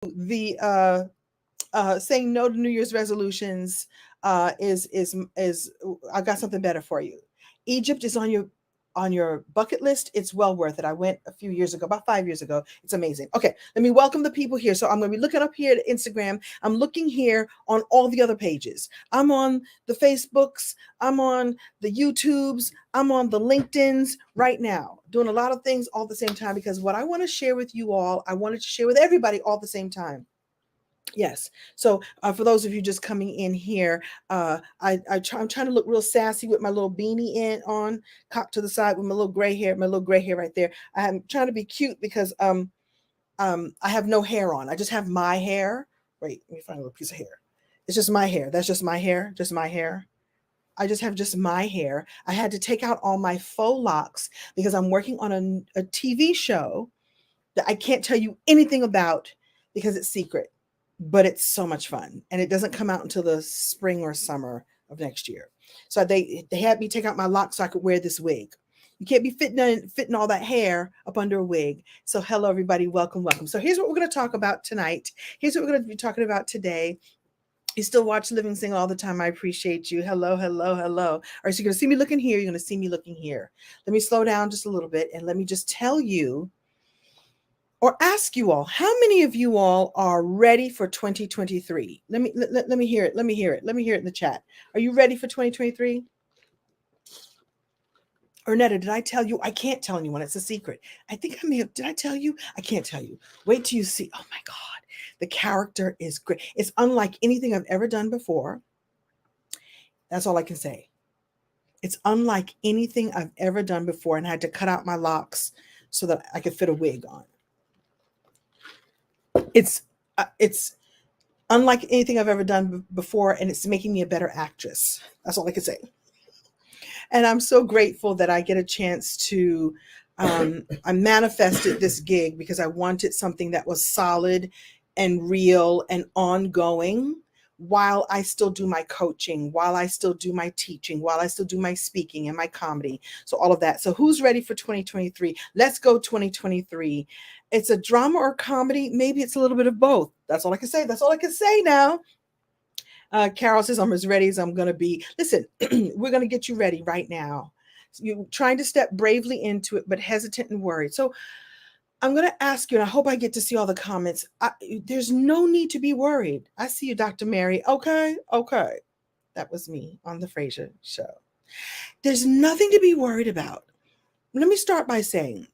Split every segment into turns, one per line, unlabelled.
the saying no to New Year's resolutions is I got something better for you. Egypt is on your bucket list. It's well worth it. I went a few years ago, about 5 years ago. It's amazing. Okay, let me welcome the people here. So I'm going to be looking up here at Instagram. I'm looking here on all the other pages. I'm on the Facebooks. I'm on the YouTubes. I'm on the LinkedIn's right now, doing a lot of things all at the same time because what I want to share with you all, I wanted to share with everybody all at the same time. Yes. So for those of you just coming in here, I'm trying to look real sassy with my little beanie on, cocked to the side with my little gray hair right there. I'm trying to be cute because I have no hair on. I just have my hair. Wait, let me find a little piece of hair. It's just my hair. That's just my hair. Just my hair. I just have just my hair. I had to take out all my faux locks because I'm working on a TV show that I can't tell you anything about because it's secret, but it's so much fun. And it doesn't come out until the spring or summer of next year. So they had me take out my locks so I could wear this wig. You can't be fitting all that hair up under a wig. So hello everybody, welcome, welcome. So here's what we're going to talk about tonight. Here's what we're going to be talking about today. You still watch Living Single all the time. I appreciate you. Hello, hello, hello. All right, so you're going to see me looking here. You're going to see me looking here. Let me slow down just a little bit and let me just tell you or ask you all, how many of you all are ready for 2023? Let me hear it. Let me hear it. Let me hear it in the chat. Are you ready for 2023? Ernetta, did I tell you? I can't tell anyone. It's a secret. I think I may have. Did I tell you? I can't tell you. Wait till you see. Oh my God. The character is great. It's unlike anything I've ever done before. That's all I can say. It's unlike anything I've ever done before, and I had to cut out my locks so that I could fit a wig on. It's unlike anything I've ever done before, and it's making me a better actress. That's all I can say. And I'm so grateful that I get a chance to I manifested this gig because I wanted something that was solid and real and ongoing while I still do my coaching, while I still do my teaching, while I still do my speaking and my comedy. So all of that. So who's ready for 2023? Let's go 2023. It's a drama or comedy. Maybe it's a little bit of both. That's all I can say. That's all I can say now. Carol says, I'm as ready as I'm going to be. Listen, we're going to get you ready right now. You're trying to step bravely into it, but hesitant and worried. So I'm going to ask you, and I hope I get to see all the comments. There's no need to be worried. I see you, Dr. Mary. Okay. Okay. That was me on the Frasier show. There's nothing to be worried about. Let me start by saying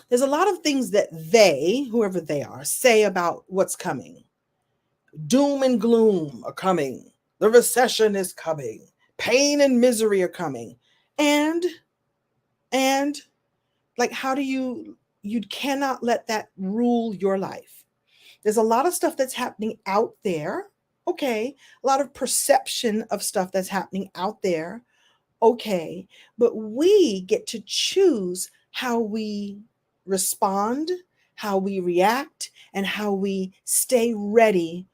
there's a lot of things that they, whoever they are, say about what's coming. Doom and gloom are coming. The recession is coming. Pain and misery are coming. And like, how do you cannot let that rule your life. There's a lot of stuff that's happening out there. Okay. A lot of perception of stuff that's happening out there. Okay. But we get to choose how we respond, how we react, and how we stay ready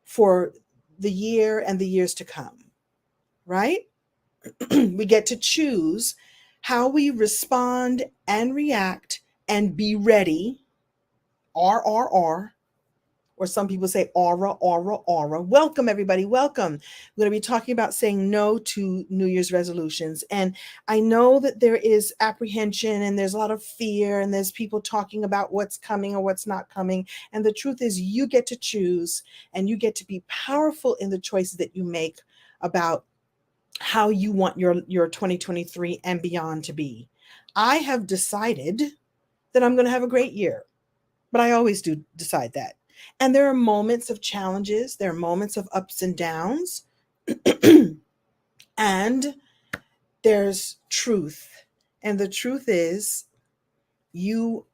for the year and the years to come, right? We get to choose how we respond and react and be ready. R, or some people say aura, aura, aura. Welcome, everybody. Welcome. We're going to be talking about saying no to New Year's resolutions. And I know that there is apprehension and there's a lot of fear and there's people talking about what's coming or what's not coming. And the truth is, you get to choose and you get to be powerful in the choices that you make about how you want your 2023 and beyond to be. I have decided that I'm going to have a great year, but I always do decide that. And there are moments of challenges, there are moments of ups and downs, and there's truth. And the truth is, you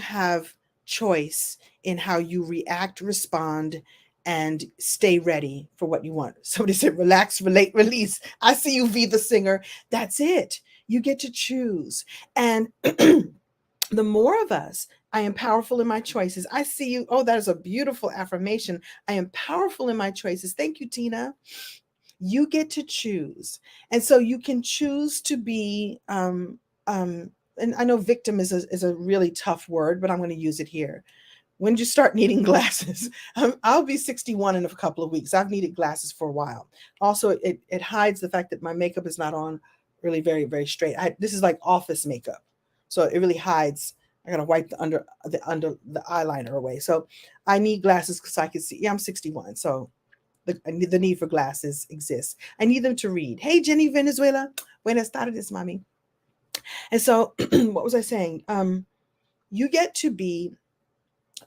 have choice in how you react, respond, and stay ready for what you want. Somebody said, relax, relate, release. I see you, V the singer. That's it. You get to choose. And the more of us, I am powerful in my choices. I see you. Oh, that is a beautiful affirmation. I am powerful in my choices. Thank you, Tina. You get to choose. And so you can choose to be, and I know victim is a really tough word, but I'm going to use it here. When did you start needing glasses? I'll be 61 in a couple of weeks. I've needed glasses for a while. Also, it hides the fact that my makeup is not on really very, very straight. This is like office makeup. So it really hides. I gotta wipe the eyeliner away. So I need glasses because I can see. Yeah, I'm 61. So the need for glasses exists. I need them to read. Hey, Jenny Venezuela. Buenas tardes, mommy. And so what was I saying? You get to be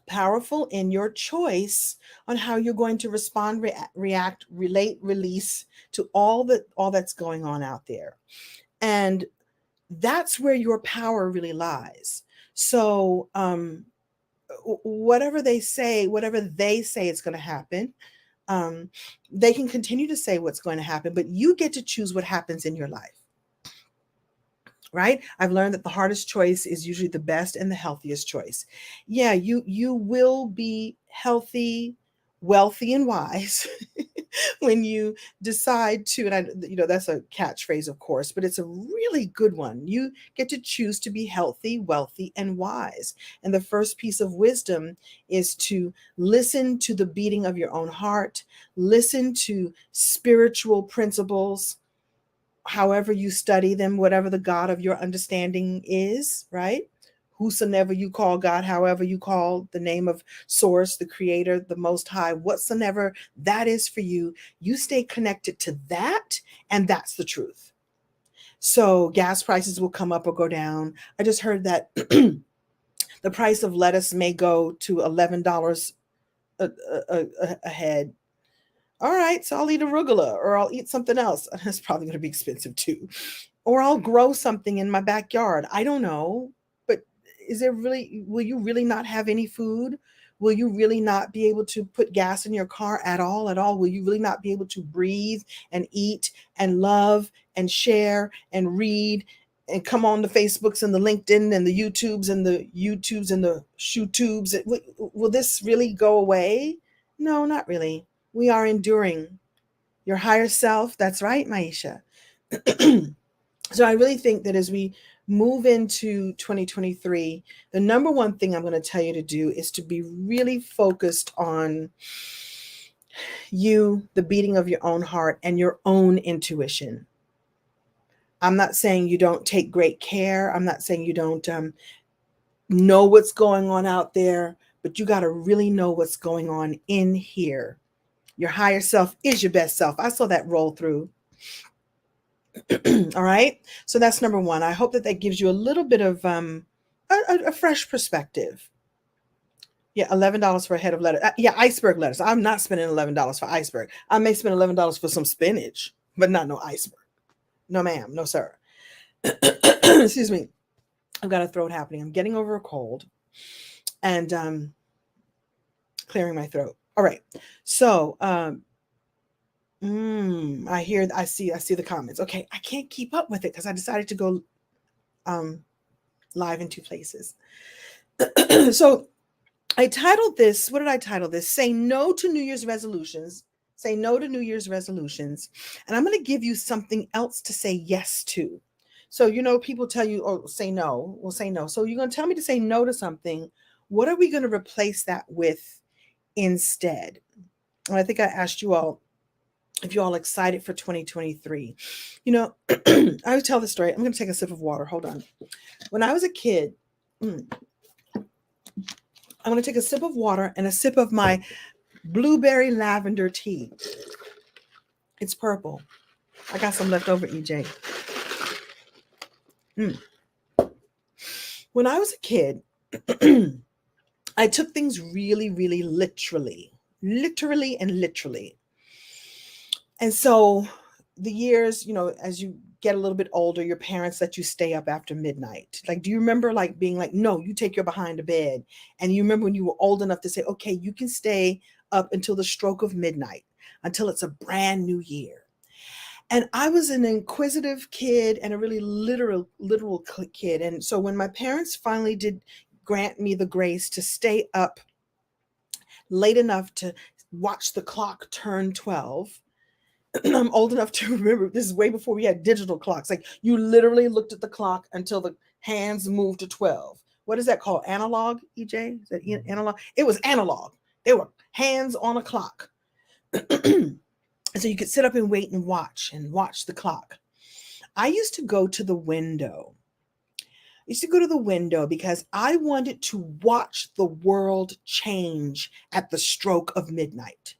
powerful in your choice on how you're going to respond, react, relate, release to all that's going on out there. And that's where your power really lies. So whatever they say is going to happen, they can continue to say what's going to happen, but you get to choose what happens in your life. Right? I've learned that the hardest choice is usually the best and the healthiest choice. Yeah, you will be healthy, wealthy, and wise when you decide to, and that's a catchphrase, of course, but it's a really good one. You get to choose to be healthy, wealthy, and wise. And the first piece of wisdom is to listen to the beating of your own heart, listen to spiritual principles, however you study them, whatever the God of your understanding is, right? Whosoever you call God, however you call the name of source, the creator, the most high, whatsoever that is for you, you stay connected to that, and that's the truth. So gas prices will come up or go down. I just heard that the price of lettuce may go to $11 a head. All right, so I'll eat arugula, or I'll eat something else. It's probably going to be expensive too. Or I'll grow something in my backyard. I don't know. But will you really not have any food? Will you really not be able to put gas in your car at all? Will you really not be able to breathe and eat and love and share and read and come on the Facebooks and the LinkedIn and the YouTubes and the shoe tubes? Will this really go away? No, not really. We are enduring. Your higher self, that's right, Maisha. So I really think that as we move into 2023, the number one thing I'm going to tell you to do is to be really focused on you, the beating of your own heart, and your own intuition. I'm not saying you don't take great care. I'm not saying you don't know what's going on out there, but you got to really know what's going on in here. Your higher self is your best self. I saw that roll through. All right. So that's number one. I hope that gives you a little bit of a fresh perspective. Yeah, $11 for a head of lettuce. Yeah, iceberg lettuce. I'm not spending $11 for iceberg. I may spend $11 for some spinach, but not no iceberg. No, ma'am. No, sir. Excuse me. I've got a throat happening. I'm getting over a cold and clearing my throat. All right. So I see the comments. Okay, I can't keep up with it because I decided to go live in two places. So I titled this, what did I title this? Say no to New Year's resolutions. Say no to New Year's resolutions. And I'm going to give you something else to say yes to. So, people tell you, oh, say no. Well, say no. So you're going to tell me to say no to something. What are we going to replace that with instead? And I think I asked you all if you're all excited for 2023. I would tell the story. I'm going to take a sip of water. Hold on. When I was a kid, I'm going to take a sip of water and a sip of my blueberry lavender tea. It's purple. I got some left over, EJ. When I was a kid, I took things really, really literally. And so the years, as you get a little bit older, your parents let you stay up after midnight. Like, do you remember being like, no, you take your behind to bed? And you remember when you were old enough to say, okay, you can stay up until the stroke of midnight, until it's a brand new year. And I was an inquisitive kid and a really literal kid. And so when my parents finally did grant me the grace to stay up late enough to watch the clock turn 12, I'm old enough to remember, this is way before we had digital clocks. Like, you literally looked at the clock until the hands moved to 12. what is that called? Analog, EJ? Is that analog? It was analog. They were hands on a clock. And so you could sit up and wait and watch the clock. I used to go to the window. I used to go to the window because I wanted to watch the world change at the stroke of midnight.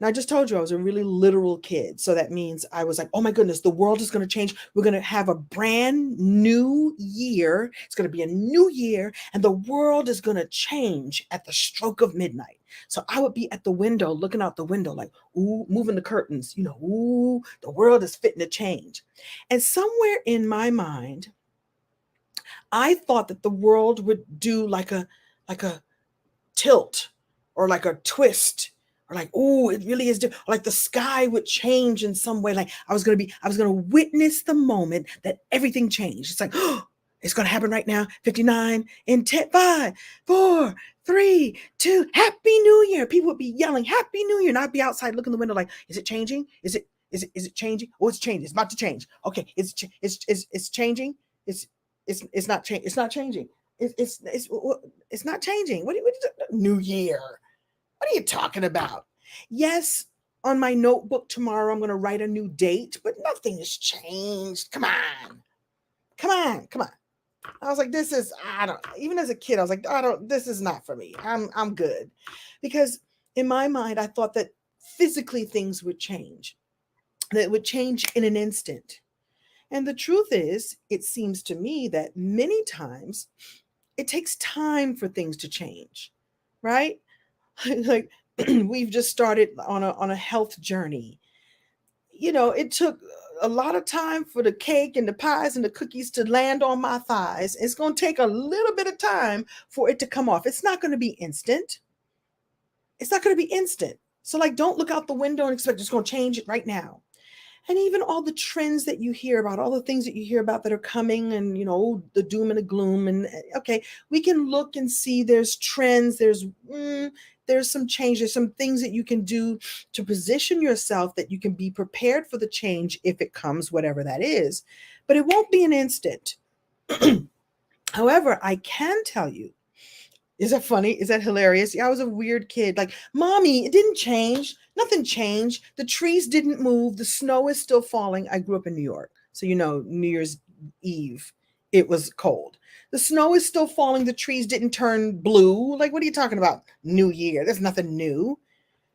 Now, I just told you I was a really literal kid. So that means I was like, oh my goodness, the world is going to change. We're going to have a brand new year. It's going to be a new year, and the world is going to change at the stroke of midnight. So I would be at the window, looking out the window, like, ooh, moving the curtains, ooh, the world is fitting to change. And somewhere in my mind, I thought that the world would do like a tilt or like a twist or like, oh, it really is like the sky would change in some way. Like I was going to witness the moment that everything changed. It's like, oh, it's going to happen right now. 59 in 10, 5, 4, 3, 2, Happy New Year. People would be yelling, Happy New Year. And I'd be outside looking in the window like, is it changing? Is it changing? Oh, it's changing. It's about to change. Okay. It's changing. It's not changing. It's not changing. It's not changing. What New Year? What are you talking about? Yes, on my notebook tomorrow, I'm going to write a new date, but nothing has changed. Come on. I was like, even as a kid, I was like, this is not for me. I'm good. Because in my mind, I thought that physically things would change, that it would change in an instant. And the truth is, it seems to me that many times it takes time for things to change, right? Like we've just started on a health journey. It took a lot of time for the cake and the pies and the cookies to land on my thighs. It's going to take a little bit of time for it to come off. It's not going to be instant. It's not going to be instant. So like, don't look out the window and expect it's going to change it right now. And even all the trends that you hear about, all the things that you hear about that are coming, and the doom and the gloom, and okay, we can look and see there's trends, there's some change, there's some things that you can do to position yourself that you can be prepared for the change if it comes, whatever that is. But it won't be an instant. However, I can tell you, is that funny? Is that hilarious? Yeah, I was a weird kid. Like, Mommy, it didn't change. Nothing changed. The trees didn't move. The snow is still falling. I grew up in New York. So, New Year's Eve, it was cold. The snow is still falling. The trees didn't turn blue. Like, what are you talking about? New Year. There's nothing new.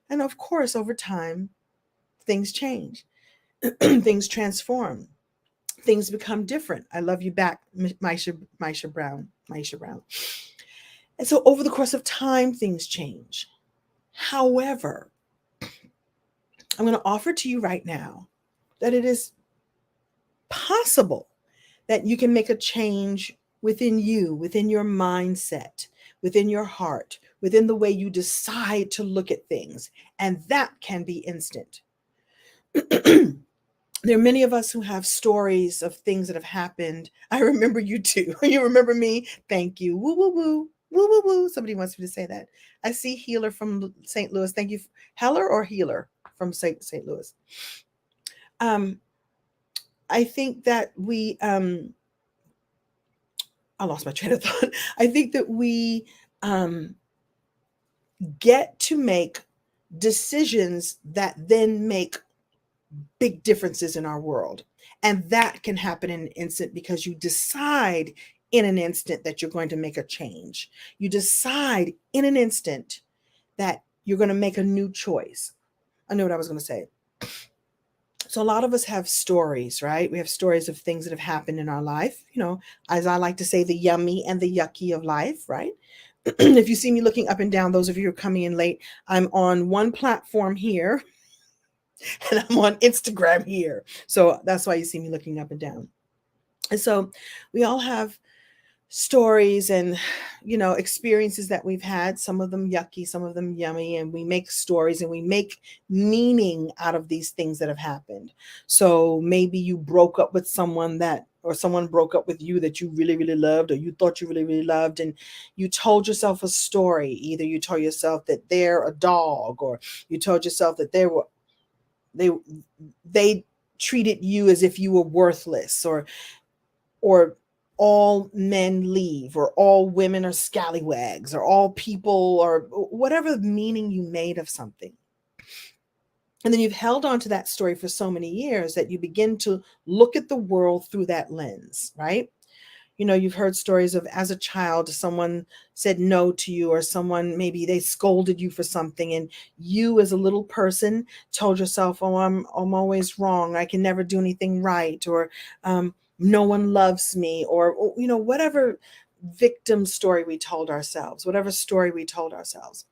And of course, over time, things change. Things transform. Things become different. I love you back, Maisha Brown. And so over the course of time, things change. However, I'm going to offer to you right now that it is possible that you can make a change within you, within your mindset, within your heart, within the way you decide to look at things. And that can be instant. There are many of us who have stories of things that have happened. I remember you too. You remember me? Thank you. Woo, woo, woo. Woo, woo, woo. Somebody wants me to say that. I see Healer from St. Louis. Thank you. Heller or Healer from St. Louis. I think that I lost my train of thought. I think that we get to make decisions that then make big differences in our world. And that can happen in an instant because you decide in an instant that you're going to make a change. You decide in an instant that you're going to make a new choice. I know what I was going to say. So a lot of us have stories, right? We have stories of things that have happened in our life, as I like to say, the yummy and the yucky of life, right? If you see me looking up and down, those of you who are coming in late, I'm on one platform here and I'm on Instagram here. So that's why you see me looking up and down. And so we all have stories and, experiences that we've had, some of them yucky, some of them yummy, and we make stories and we make meaning out of these things that have happened. So maybe you broke up with someone or someone broke up with you that you really, really loved, or you thought you really, really loved, and you told yourself a story. Either you told yourself that they're a dog, or you told yourself that they treated you as if you were worthless, or all men leave, or all women are scallywags, or all people, or whatever meaning you made of something. And then you've held on to that story for so many years that you begin to look at the world through that lens, right? You've heard stories of, as a child, someone said no to you, or someone, maybe they scolded you for something, and you as a little person told yourself, oh, I'm always wrong, I can never do anything right, or no one loves me, or whatever victim story we told ourselves, whatever story we told ourselves.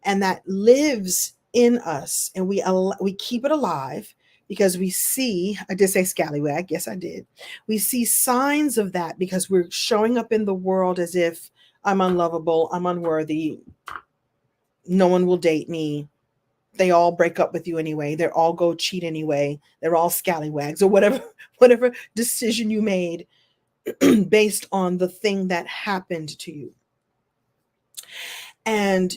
And that lives in us, and we keep it alive because we see, I did say scallywag, yes I did, we see signs of that because we're showing up in the world as if I'm unlovable, I'm unworthy, no one will date me, they all break up with you anyway, they all go cheat anyway, they're all scallywags, or whatever decision you made based on the thing that happened to you. And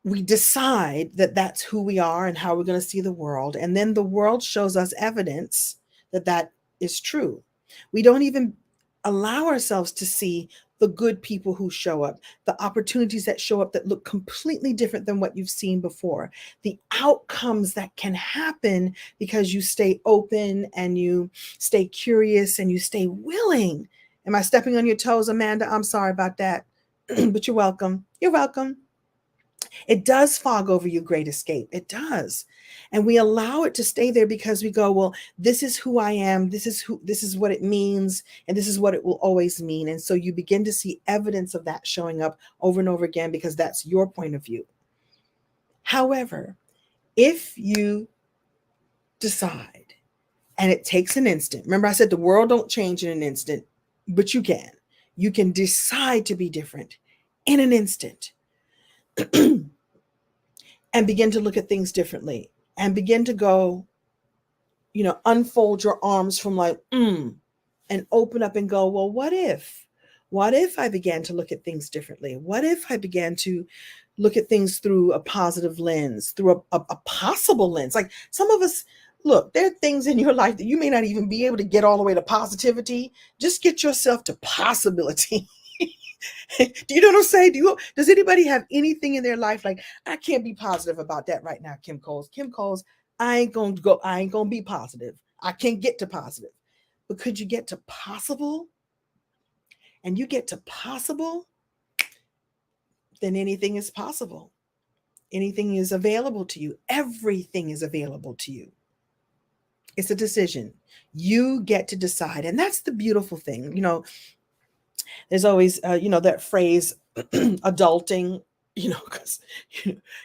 we decide that that's who we are and how we're going to see the world. And then the world shows us evidence that that is true. We don't even allow ourselves to see the good people who show up, the opportunities that show up that look completely different than what you've seen before, the outcomes that can happen because you stay open and you stay curious and you stay willing. Am I stepping on your toes, Amanda? I'm sorry about that, but you're welcome. You're welcome. It does fog over your great escape. It does. And we allow it to stay there because we go, well, this is who I am. This is what it means. And this is what it will always mean. And so you begin to see evidence of that showing up over and over again because that's your point of view. However, if you decide, and it takes an instant, remember I said the world don't change in an instant, but you can decide to be different in an instant. And begin to look at things differently and begin to go, unfold your arms from like, and open up and go, well, what if I began to look at things differently? What if I began to look at things through a positive lens, through a possible lens? Like some of us, look, there are things in your life that you may not even be able to get all the way to positivity. Just get yourself to possibility. Do you know what I'm saying? Does anybody have anything in their life like, I can't be positive about that right now, Kim Coles, I ain't gonna be positive. I can't get to positive. But could you get to possible? And you get to possible, then anything is possible. Anything is available to you. Everything is available to you. It's a decision. You get to decide. And that's the beautiful thing. There's always, that phrase, adulting, because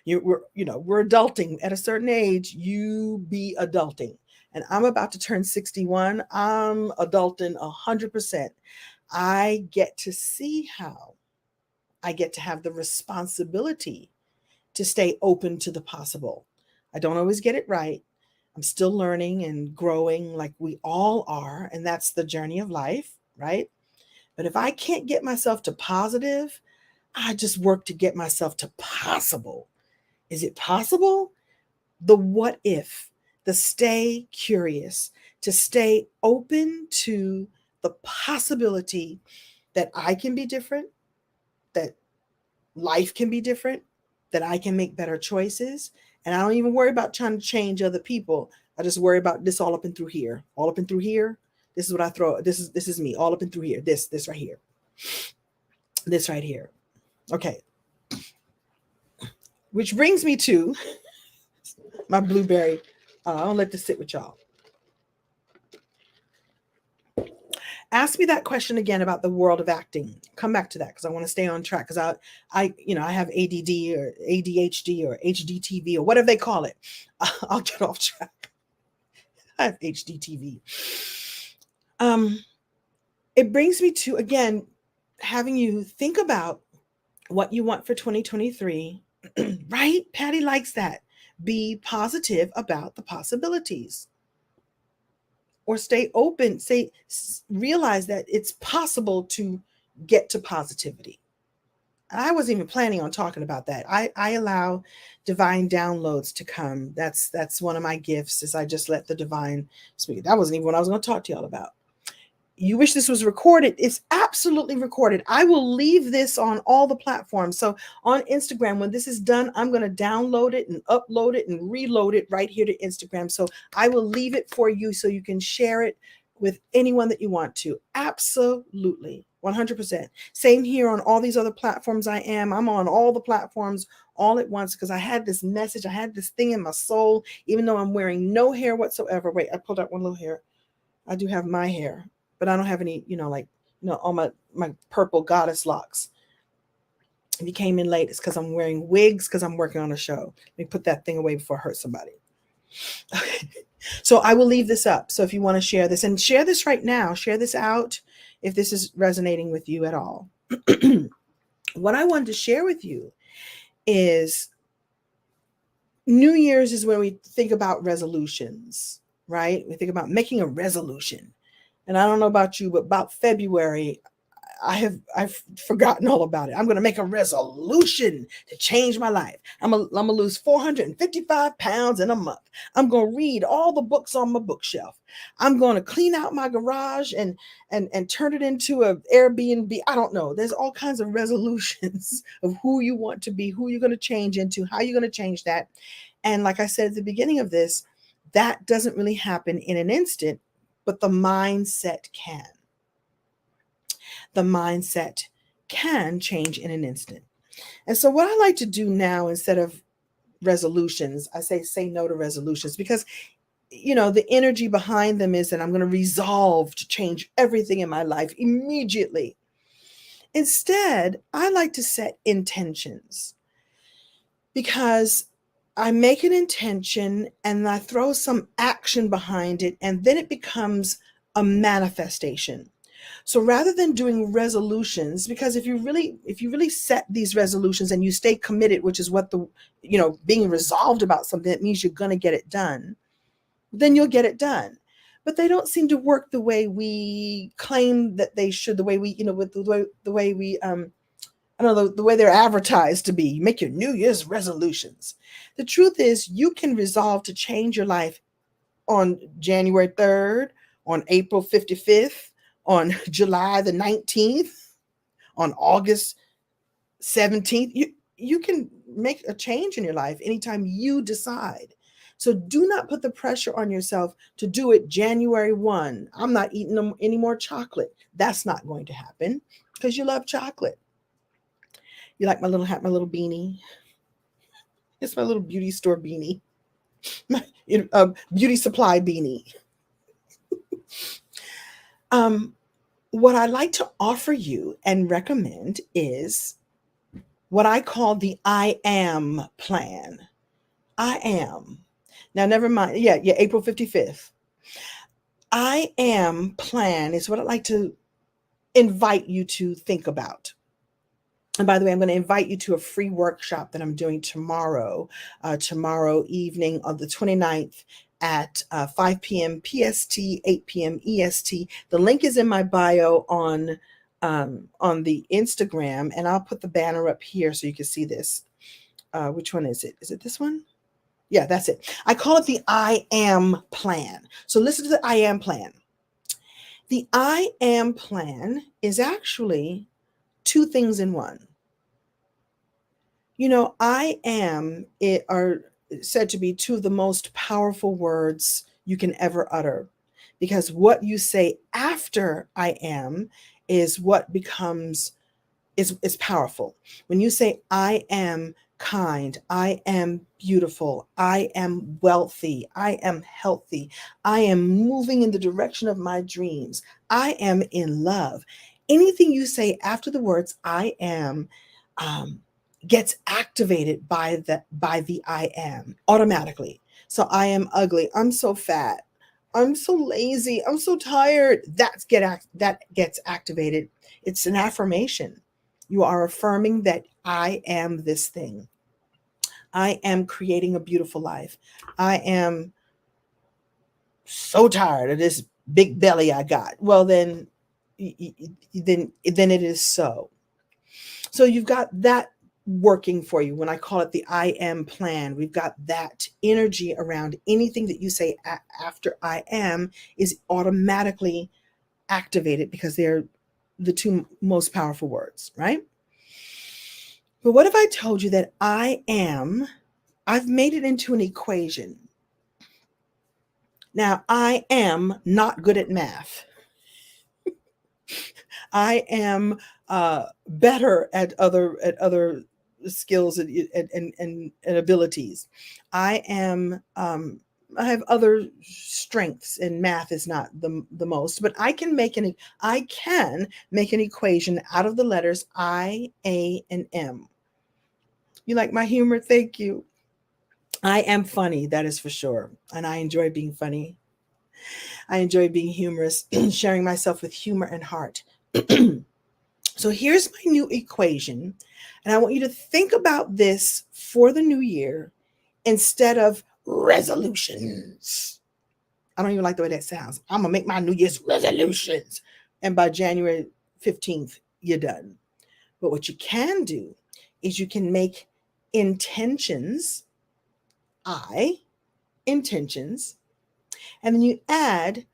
we're adulting at a certain age. You be adulting, and I'm about to turn 61. I'm adulting 100%. I get to see how I get to have the responsibility to stay open to the possible. I don't always get it right. I'm still learning and growing, like we all are, and that's the journey of life, right? But if I can't get myself to positive, I just work to get myself to possible. Is it possible? The what if, the stay curious, to stay open to the possibility that I can be different, that life can be different, that I can make better choices. And I don't even worry about trying to change other people. I just worry about this all up and through here, all up and through here. This is what I throw. This is me all up and through here. This right here. This right here. Okay. Which brings me to my blueberry. I'll let this sit with y'all. Ask me that question again about the world of acting. Come back to that because I want to stay on track because I have ADD or ADHD or HDTV or whatever they call it. I'll get off track. I have HDTV. It brings me to, again, having you think about what you want for 2023, right? Patty likes that. Be positive about the possibilities. Or stay open, realize that it's possible to get to positivity. And I wasn't even planning on talking about that. I allow divine downloads to come. That's one of my gifts, is I just let the divine speak. That wasn't even what I was going to talk to y'all about. You wish this was recorded? It's absolutely recorded. I will leave this on all the platforms. So on Instagram, when this is done, I'm going to download it and upload it and reload it right here to Instagram. So I will leave it for you so you can share it with anyone that you want to. Absolutely. 100%. Same here on all these other platforms. I'm on all the platforms all at once because I had this message. I had this thing in my soul, even though I'm wearing no hair whatsoever. Wait, I pulled out one little hair. I do have my hair, but I don't have any, all my purple goddess locks. If you came in late, it's because I'm wearing wigs because I'm working on a show. Let me put that thing away before I hurt somebody. Okay. So I will leave this up. So if you want to share this, and share this right now, share this out if this is resonating with you at all. What I wanted to share with you is New Year's is when we think about resolutions, right? We think about making a resolution. And I don't know about you, but about February, I've forgotten all about it. I'm going to make a resolution to change my life. I'm going to lose 455 pounds in a month. I'm going to read all the books on my bookshelf. I'm going to clean out my garage and turn it into an Airbnb. I don't know. There's all kinds of resolutions of who you want to be, who you're going to change into, how you're going to change that. And like I said at the beginning of this, that doesn't really happen in an instant, but the mindset can. The mindset can change in an instant. And so what I like to do now, instead of resolutions, I say no to resolutions, because the energy behind them is that I'm going to resolve to change everything in my life immediately. Instead, I like to set intentions, because I make an intention and I throw some action behind it, and then it becomes a manifestation. So rather than doing resolutions, because if you really set these resolutions and you stay committed, which is what being resolved about something, that means you're going to get it done, then you'll get it done. But they don't seem to work the way we claim that they should, the way we, with the way we, I don't know, the way they're advertised to be. You make your New Year's resolutions. The truth is, you can resolve to change your life on January 3rd, on April 55th, on July the 19th, on August 17th. You can make a change in your life anytime you decide. So do not put the pressure on yourself to do it January 1. I'm not eating any more chocolate. That's not going to happen because you love chocolate. You like my little hat, my little beanie? It's my little beauty store beanie. My beauty supply beanie. What I like to offer you and recommend is what I call the I am plan. I am. Now, never mind. Yeah, April 55th. I am plan is what I'd like to invite you to think about. And by the way, I'm going to invite you to a free workshop that I'm doing tomorrow evening on the 29th at 5 p.m. PST, 8 p.m. EST. The link is in my bio on the Instagram, and I'll put the banner up here so you can see this. Which one is it? Is it this one? Yeah, that's it. I call it the I am plan. So listen to the I am plan. The I am plan is actually two things in one. I am are said to be two of the most powerful words you can ever utter, because what you say after I am is what becomes is powerful. When you say I am kind, I am beautiful, I am wealthy, I am healthy, I am moving in the direction of my dreams, I am in love. Anything you say after the words I am gets activated by the I am automatically. So I am ugly, I'm so fat, I'm so lazy, I'm so tired. That gets activated. It's an affirmation. You are affirming that I am this thing. I am creating a beautiful life. I am so tired of this big belly I got. Well, then it is so. So you've got that working for you. When I call it the I am plan, we've got that energy around anything that you say after I am is automatically activate it because they're the two most powerful words, right? But what if I told you that I've made it into an equation. Now, I am not good at math. I am better at other skills and abilities. I am I have other strengths, and math is not the most, but I can make an equation out of the letters I, A, and M. You like my humor? Thank you. I am funny, that is for sure, and I enjoy being funny. I enjoy being humorous, sharing myself with humor and heart. So here's my new equation, and I want you to think about this for the new year instead of resolutions. I don't even like the way that sounds. I'm going to make my New Year's resolutions. And by January 15th, you're done. But what you can do is you can make intentions, intentions, and then you add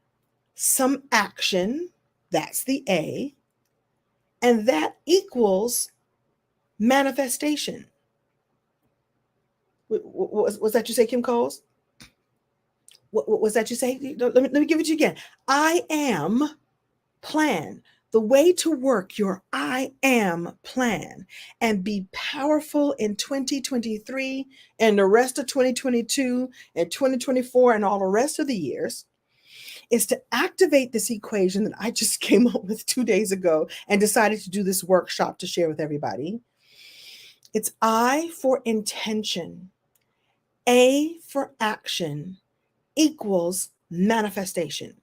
some action, that's the A, and that equals manifestation. Was that you say, Kim Coles? What was that you say? Let me give it to you again. I am plan. The way to work your I am plan and be powerful in 2023 and the rest of 2022 and 2024 and all the rest of the years is to activate this equation that I just came up with 2 days ago and decided to do this workshop to share with everybody. It's I for intention, A for action equals manifestation.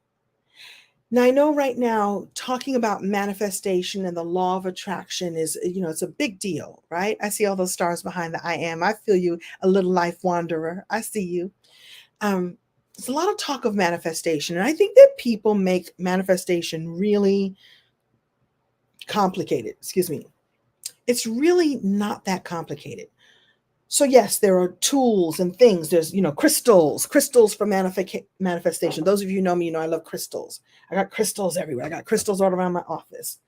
Now, I know right now talking about manifestation and the law of attraction is, it's a big deal, right? I see all those stars behind the I am. I feel you, a little life wanderer. I see you. There's a lot of talk of manifestation, and I think that people make manifestation really complicated. Excuse me. It's really not that complicated. So yes, there are tools and things. There's, crystals for manifestation. Those of you who know me, I love crystals. I got crystals everywhere. I got crystals all around my office.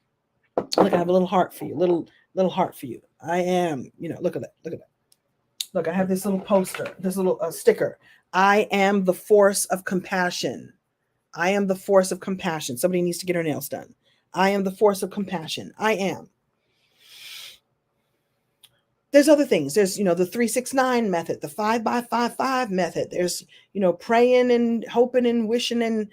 Look, I have a little heart for you. Little heart for you. I am, look at that. Look at that. Look, I have this little poster, this little sticker. I am the force of compassion. I am the force of compassion. Somebody needs to get her nails done. I am the force of compassion. I am. There's other things. There's, the 3-6-9 method, the 5-by-5-5 method. There's, praying and hoping and wishing and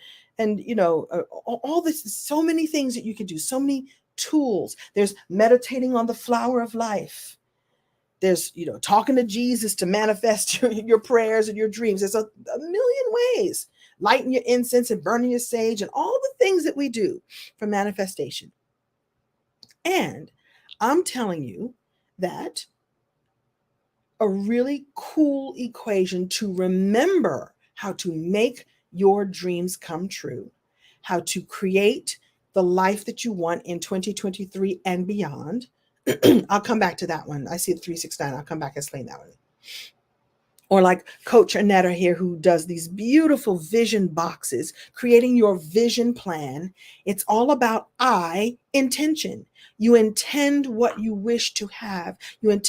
all this, so many things that you can do, so many tools. There's meditating on the flower of life. There's, talking to Jesus to manifest your prayers and your dreams. There's a million ways. Lighting your incense and burning your sage and all the things that we do for manifestation. And I'm telling you that a really cool equation to remember how to make your dreams come true, how to create the life that you want in 2023 and beyond. I'll come back to that one. I see the 3-6-9. I'll come back and explain that one. Or like Coach Annetta here, who does these beautiful vision boxes, creating your vision plan. It's all about intention. You intend what you wish to have. You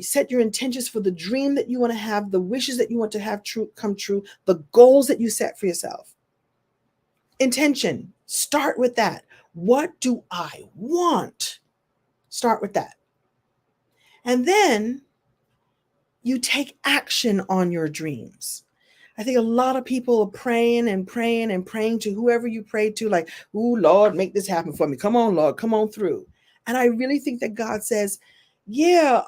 set your intentions for the dream that you want to have, the wishes that you want to have come true, the goals that you set for yourself. Intention. Start with that. What do I want? Start with that. And then you take action on your dreams. I think a lot of people are praying and praying and praying to whoever you pray to, like, "Ooh, Lord, make this happen for me. Come on, Lord, come on through." And I really think that God says, yeah,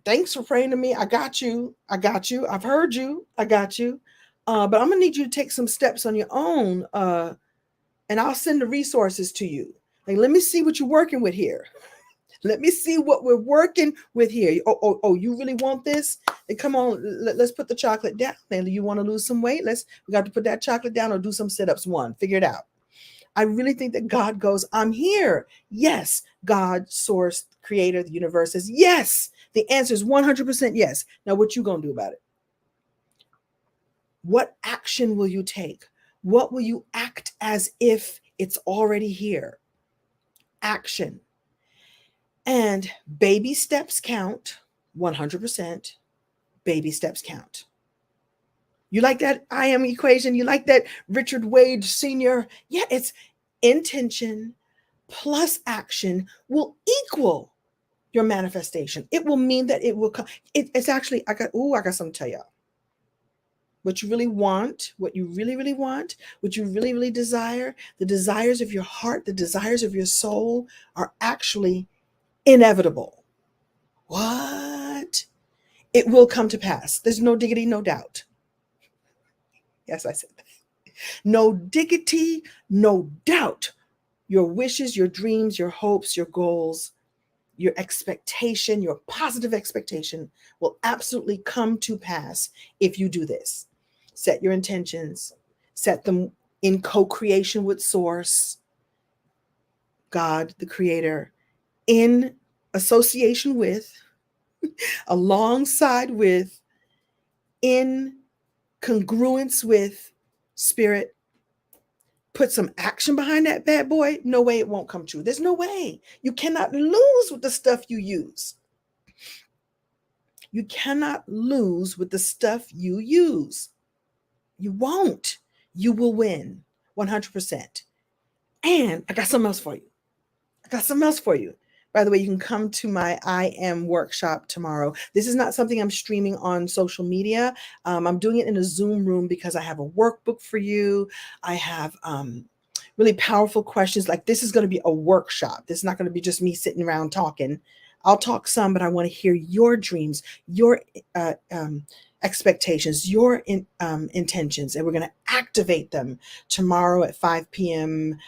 thanks for praying to me. I got you. I've heard you. I got you. But I'm gonna need you to take some steps on your own. And I'll send the resources to you. Like, let me see what you're working with here. Let me see what we're working with here. Oh, you really want this? Then come on, let's put the chocolate down. Then you want to lose some weight? We got to put that chocolate down or do some sit-ups. Figure it out. I really think that God goes, I'm here. Yes, God, source, creator, the universe says, yes. The answer is 100% yes. Now, what you going to do about it? What action will you take? What will you act as if it's already here? Action. And baby steps count. 100%. Baby steps count. You like that I am equation? You like that Richard Wade Sr.? Yeah, it's intention plus action will equal your manifestation. It will mean that it will come. It's actually, I got something to tell y'all. What you really want, what you really, really want, what you really, really desire, the desires of your heart, the desires of your soul are actually inevitable. What? It will come to pass. There's no diggity, no doubt. Yes, I said that. No diggity, no doubt. Your wishes, your dreams, your hopes, your goals, your expectation, your positive expectation will absolutely come to pass if you do this. Set your intentions, set them in co-creation with Source, God, the Creator, in association with, alongside with, in congruence with Spirit. Put some action behind that bad boy. No way it won't come true. There's no way. You cannot lose with the stuff you use. You cannot lose with the stuff you use. You won't. You will win 100%. And I got something else for you. By the way, you can come to my I Am workshop tomorrow. This is not something I'm streaming on social media. I'm doing it in a Zoom room because I have a workbook for you. I have really powerful questions. Like, this is going to be a workshop. This is not going to be just me sitting around talking. I'll talk some, but I want to hear your dreams, your expectations, your intentions, and we're going to activate them tomorrow at 5 p.m.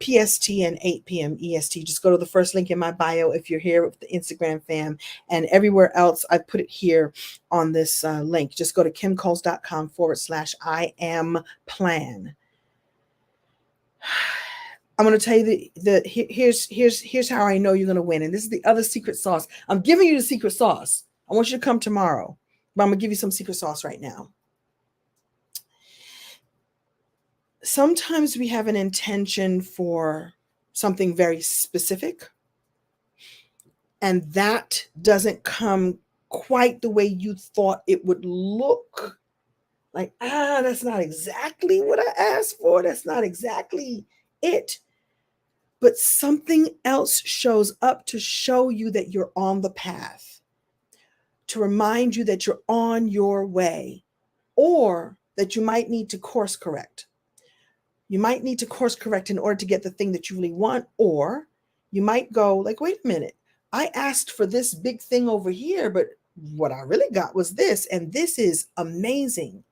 PST and 8 p.m. EST. Just go to the first link in my bio if you're here with the Instagram fam, and everywhere else I put it here on this link. Just go to kimcoles.com/I am plan. I'm going to tell you here's how I know you're going to win. And this is the other secret sauce. I'm giving you the secret sauce. I want you to come tomorrow, but I'm going to give you some secret sauce right now. Sometimes we have an intention for something very specific, and that doesn't come quite the way you thought it would look. Like, that's not exactly what I asked for. That's not exactly it. But something else shows up to show you that you're on the path, to remind you that you're on your way, or that you might need to course correct. You might need to course correct in order to get the thing that you really want, or you might go like, wait a minute, I asked for this big thing over here, but what I really got was this, and this is amazing.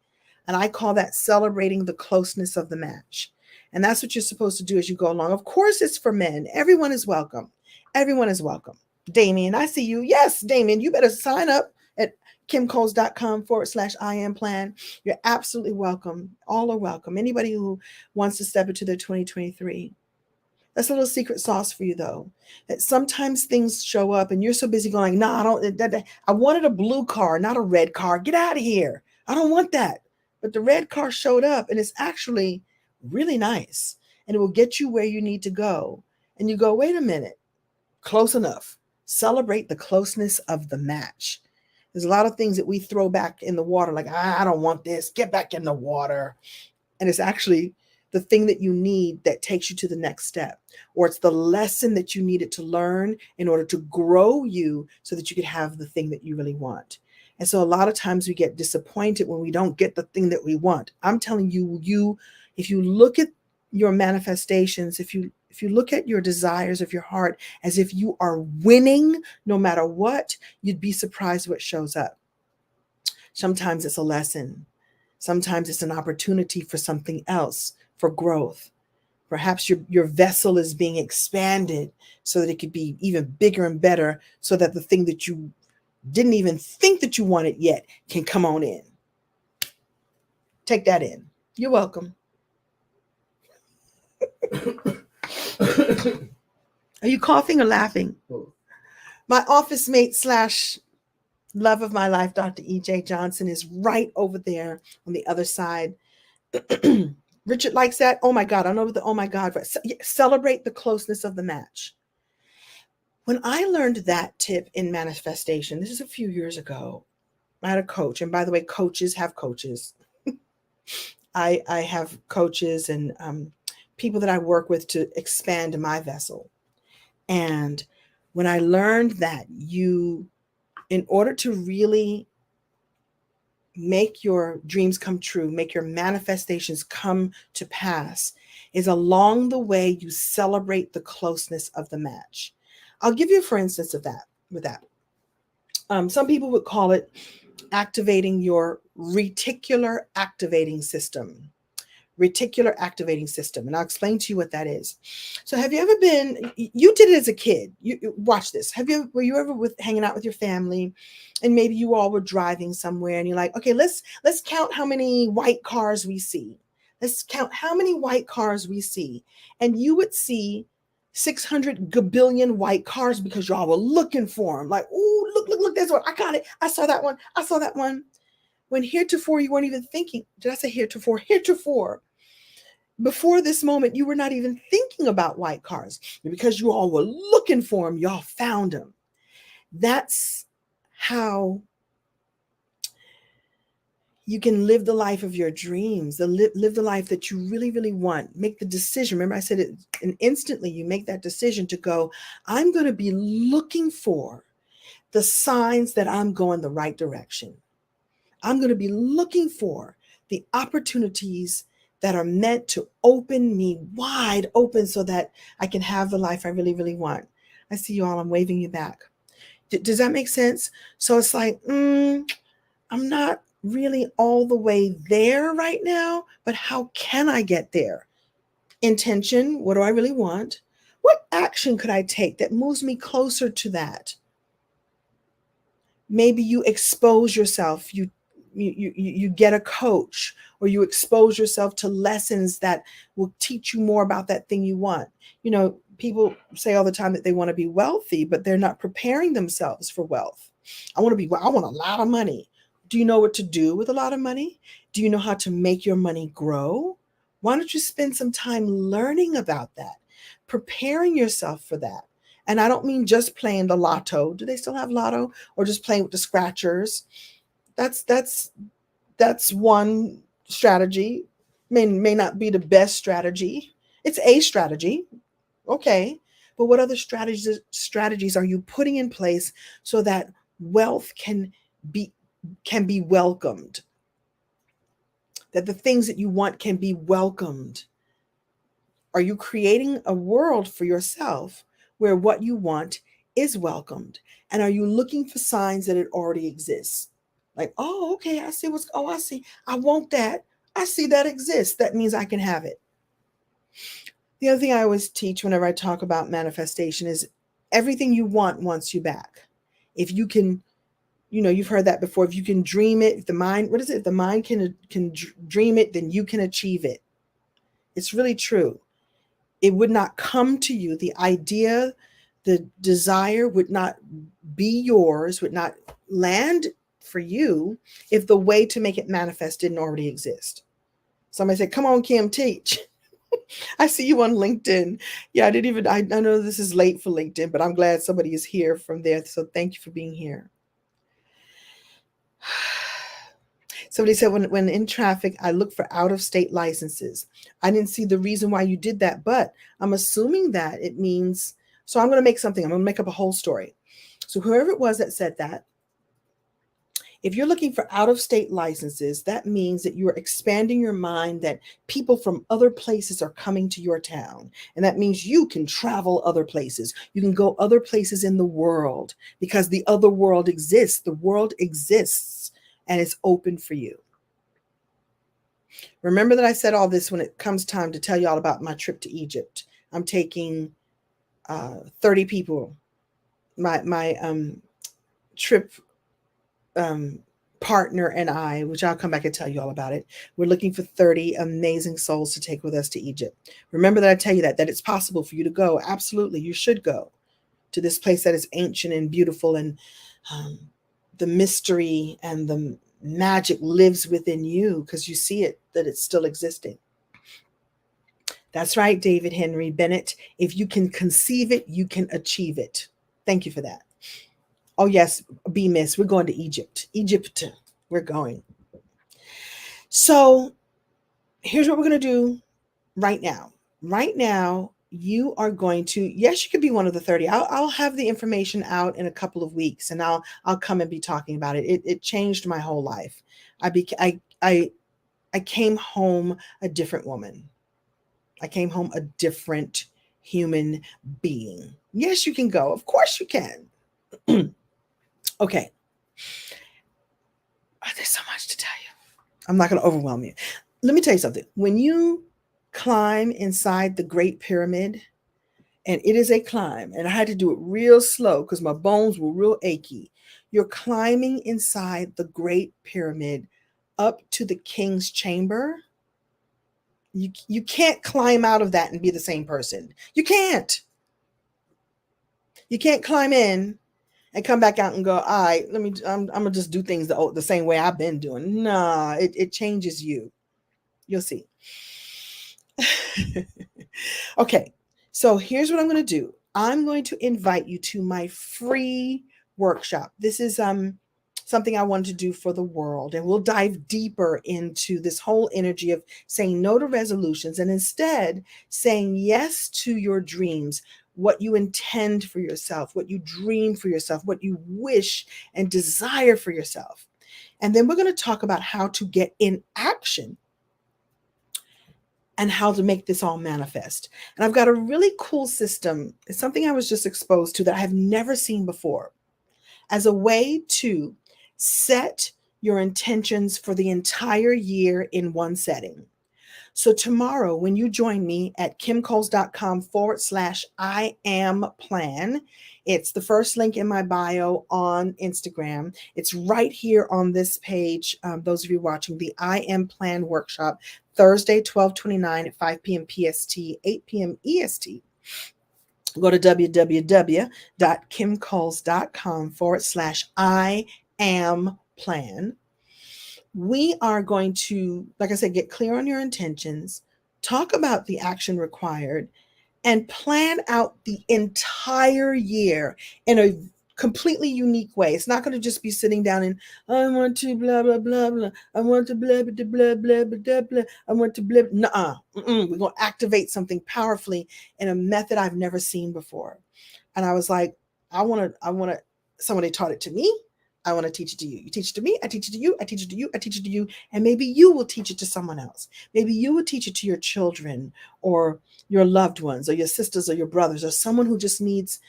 And I call that celebrating the closeness of the match. And that's what you're supposed to do as you go along. Of course, it's for men. Everyone is welcome. Everyone is welcome. Damien, I see you. Yes, Damien, you better sign up at kimcoles.com/I am plan. You're absolutely welcome. All are welcome. Anybody who wants to step into their 2023. That's a little secret sauce for you, though. That sometimes things show up and you're so busy going, no, I don't. I wanted a blue car, not a red car. Get out of here. I don't want that. But the red car showed up, and it's actually really nice, and it will get you where you need to go. And you go, wait a minute, close enough. Celebrate the closeness of the match. There's a lot of things that we throw back in the water, like, I don't want this, get back in the water. And it's actually the thing that you need that takes you to the next step, or it's the lesson that you needed to learn in order to grow you so that you could have the thing that you really want. And so a lot of times we get disappointed when we don't get the thing that we want. I'm telling you, if you look at your manifestations, if you look at your desires of your heart as if you are winning no matter what, you'd be surprised what shows up. Sometimes it's a lesson. Sometimes it's an opportunity for something else, for growth. Perhaps your vessel is being expanded so that it could be even bigger and better, so that the thing that you didn't even think that you wanted yet can come on in. Take that in. You're welcome. Are you coughing or laughing? My office mate / love of my life, Dr. E.J. Johnson, is right over there on the other side, Richard likes that. Oh my God. I know what the oh my God. Celebrate the closeness of the match. When I learned that tip in manifestation, this is a few years ago, I had a coach. And by the way, coaches have coaches. I have coaches and people that I work with to expand my vessel. And when I learned that in order to really make your dreams come true, make your manifestations come to pass, is along the way you celebrate the closeness of the match. I'll give you, for instance, of that with that. Some people would call it activating your reticular activating system. Reticular activating system. And I'll explain to you what that is. So have you ever been, you did it as a kid. You watch this. Were you ever hanging out with your family and maybe you all were driving somewhere and you're like, okay, let's count how many white cars we see. Let's count how many white cars we see. And you would see 600 gabillion white cars because y'all were looking for them. Like, oh, look, there's one. I got it. I saw that one. I saw that one. When heretofore you weren't even thinking. Did I say heretofore? Heretofore. Before this moment, you were not even thinking about white cars. Because you all were looking for them, y'all found them. That's how you can live the life of your dreams, live the life that you really, really want. Make the decision. Remember I said it, and instantly you make that decision to go, I'm going to be looking for the signs that I'm going the right direction. I'm going to be looking for the opportunities that are meant to open me wide open so that I can have the life I really, really want. I see you all. I'm waving you back. Does that make sense? So it's like, I'm not really all the way there right now, but how can I get there? Intention. What do I really want? What action could I take that moves me closer to that? Maybe you expose yourself. You get a coach, or you expose yourself to lessons that will teach you more about that thing you want. You know, people say all the time that they want to be wealthy, but they're not preparing themselves for wealth. I want a lot of money. Do you know what to do with a lot of money? Do you know how to make your money grow? Why don't you spend some time learning about that, preparing yourself for that? And I don't mean just playing the lotto. Do they still have lotto? Or just playing with the scratchers? That's one strategy. May not be the best strategy. It's a strategy. Okay. But what other strategies are you putting in place so that wealth be can be welcomed? That the things that you want can be welcomed? Are you creating a world for yourself where what you want is welcomed? And are you looking for signs that it already exists? Like, oh, okay, I see I see. I want that. I see that exists. That means I can have it. The other thing I always teach whenever I talk about manifestation is everything you want wants you back. If you can, you've heard that before. If you can dream it, if the mind, what is it? If the mind can dream it, then you can achieve it. It's really true. It would not come to you. The idea, the desire would not be yours, would not land for you if the way to make it manifest didn't already exist. Somebody said, come on, Kim, teach. I see you on LinkedIn. Yeah, I know this is late for LinkedIn, but I'm glad somebody is here from there. So thank you for being here. Somebody said, when in traffic, I look for out-of-state licenses. I didn't see the reason why you did that, but I'm assuming that it means, so I'm going to make up a whole story. So whoever it was that said that, if you're looking for out-of-state licenses, that means that you're expanding your mind that people from other places are coming to your town. And that means you can travel other places. You can go other places in the world because the other world exists. The world exists and it's open for you. Remember that I said all this when it comes time to tell you all about my trip to Egypt. I'm taking 30 people. My trip partner and I, which I'll come back and tell you all about it. We're looking for 30 amazing souls to take with us to Egypt. Remember that I tell you that it's possible for you to go. Absolutely, you should go to this place that is ancient and beautiful, and the mystery and the magic lives within you because you see it, that it's still existing. That's right, David Henry Bennett. If you can conceive it, you can achieve it. Thank you for that. Oh, yes, be miss. We're going to Egypt. Egypt, we're going. So here's what we're going to do right now. Right now, you are going to, yes, you could be one of the 30. I'll have the information out in a couple of weeks, and I'll come and be talking about it. It changed my whole life. I came home a different woman. I came home a different human being. Yes, you can go. Of course you can. Okay. Oh, there's so much to tell you. I'm not going to overwhelm you. Let me tell you something. When you climb inside the Great Pyramid, and it is a climb, and I had to do it real slow because my bones were real achy. You're climbing inside the Great Pyramid up to the king's chamber. You can't climb out of that and be the same person. You can't. You can't climb in and come back out and go, all right, I'm gonna just do things the same way I've been doing. Nah, it changes you. You'll see. Okay, so here's what I'm going to do. I'm going to invite you to my free workshop. This is something I wanted to do for the world, and we'll dive deeper into this whole energy of saying no to resolutions and instead saying yes to your dreams, what you intend for yourself, what you dream for yourself, what you wish and desire for yourself. And then we're going to talk about how to get in action and how to make this all manifest. And I've got a really cool system. It's something I was just exposed to that I have never seen before, as a way to set your intentions for the entire year in one setting. So tomorrow, when you join me at kimcoles.com/I am plan, it's the first link in my bio on Instagram. It's right here on this page. Those of you watching the I am plan workshop, Thursday, 12/29 at 5 p.m. PST, 8 p.m. EST. Go to www.kimcoles.com/I am plan. We are going to, like I said, get clear on your intentions, talk about the action required, and plan out the entire year in a completely unique way. It's not going to just be sitting down and I want to blah blah blah blah. I want to blah blah blah blah blah blah. I want to blah. Nuh-uh. We're going to activate something powerfully in a method I've never seen before. And I was like, I want to. Somebody taught it to me. I want to teach it to you. You teach it to me. I teach it to you. I teach it to you. I teach it to you. And maybe you will teach it to someone else. Maybe you will teach it to your children or your loved ones or your sisters or your brothers or someone who just needs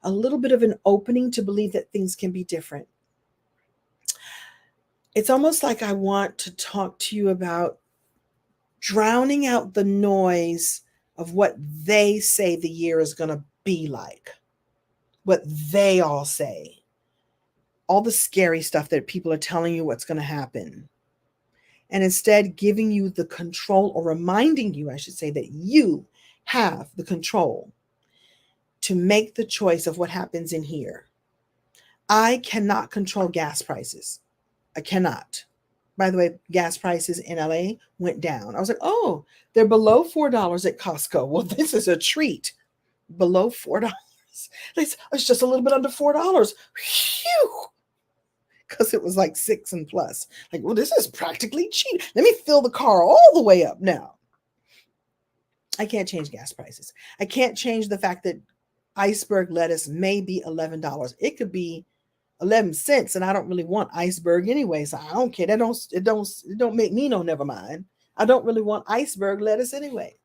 a little bit of an opening to believe that things can be different. It's almost like I want to talk to you about drowning out the noise of what they say the year is going to be like, what they all say, all the scary stuff that people are telling you what's going to happen. And instead giving you the control, or reminding you, I should say, that you have the control to make the choice of what happens in here. I cannot control gas prices. I cannot. By the way, gas prices in LA went down. I was like, oh, they're below $4 at Costco. Well, this is a treat. Below $4. It's just a little bit under $4. Phew. Because it was like 6 and plus. Like, well, this is practically cheap. Let me fill the car all the way up now. I can't change gas prices. I can't change the fact that iceberg lettuce may be $11. It could be 11 cents, and I don't really want iceberg anyway, so I don't care. It don't make me no never mind. I don't really want iceberg lettuce anyway.